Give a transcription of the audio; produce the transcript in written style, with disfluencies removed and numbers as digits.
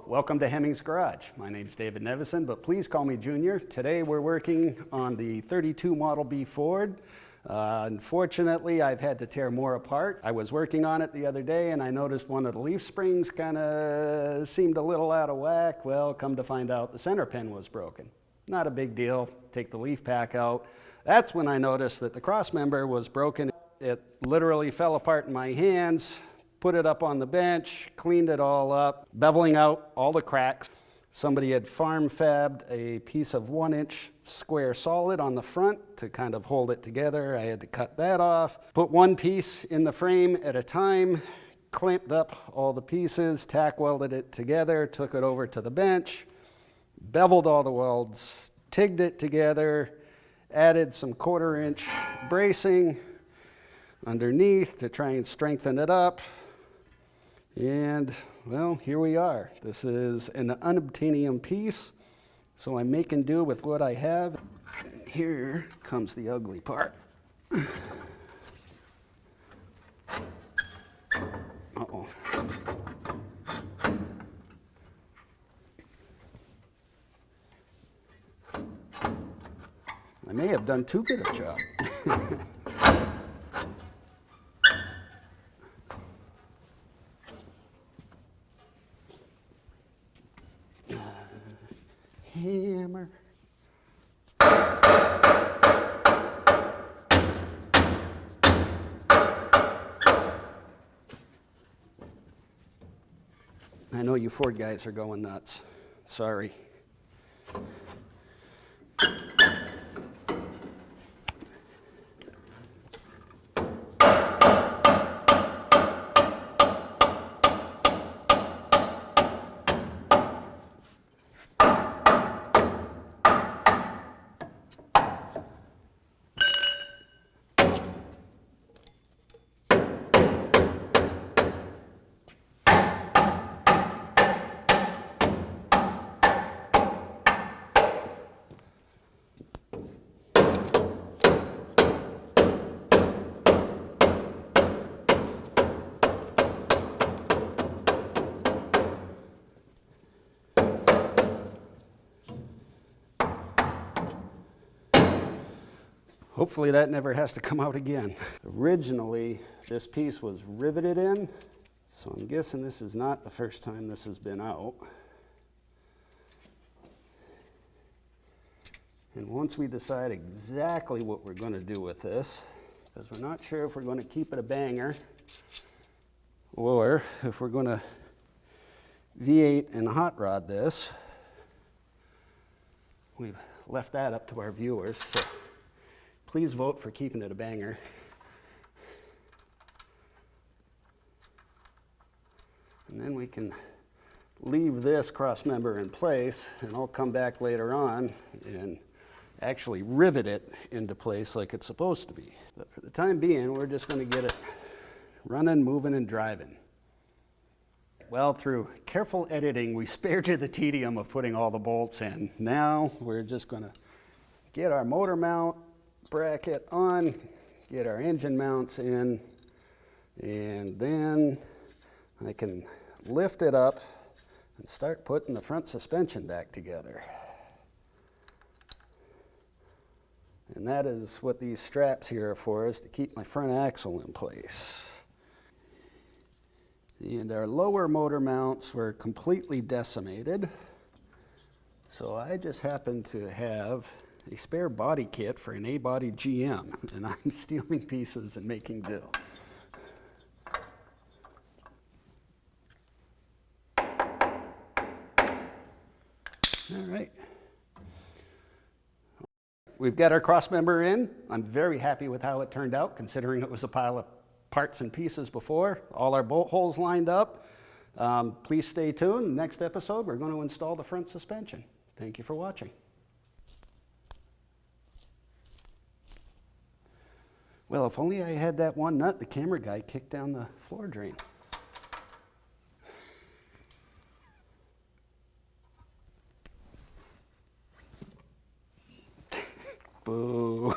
welcome to Hemmings Garage. My name's David Nevison, but please call me Junior. Today we're working on the 32 Model B Ford. Unfortunately, I've had to tear more apart. I was working on it the other day and I noticed one of the leaf springs kind of seemed a little out of whack. Well, come to find out the center pin was broken. Not a big deal. Take the leaf pack out. That's when I noticed that the crossmember was broken. It literally fell apart in my hands. Put it up on the bench, cleaned it all up, beveling out all the cracks. Somebody had farm fabbed a piece of 1-inch square solid on the front to kind of hold it together. I had to cut that off, put one piece in the frame at a time, clamped up all the pieces, tack welded it together, took it over to the bench, beveled all the welds, tigged it together, added some 1/4-inch bracing underneath to try and strengthen it up. And, well, here we are. This is an unobtainium piece, so I'm making do with what I have. Here comes the ugly part. Uh-oh. I may have done too good a job. Hammer. I know you Ford guys are going nuts. Sorry. Hopefully that never has to come out again. Originally, this piece was riveted in, so I'm guessing this is not the first time this has been out. And once we decide exactly what we're going to do with this, because we're not sure if we're going to keep it a banger or if we're going to V8 and Hotrod this, we've left that up to our viewers. So please vote for keeping it a banger. And then we can leave this crossmember in place, and I'll come back later on and actually rivet it into place like it's supposed to be. But for the time being, we're just going to get it running, moving, and driving. Well, through careful editing, we spared you the tedium of putting all the bolts in. Now we're just going to get our motor mount bracket on, get our engine mounts in, and then I can lift it up and start putting the front suspension back together. And that is what these straps here are for, is to keep my front axle in place. And our lower motor mounts were completely decimated, so I just happen to have a spare body kit for an A-body GM, and I'm stealing pieces and making do. All right. We've got our crossmember in. I'm very happy with how it turned out, considering it was a pile of parts and pieces before. All our bolt holes lined up. Please stay tuned. Next episode, we're going to install the front suspension. Thank you for watching. Well, if only I had that one nut the camera guy kicked down the floor drain. Boo.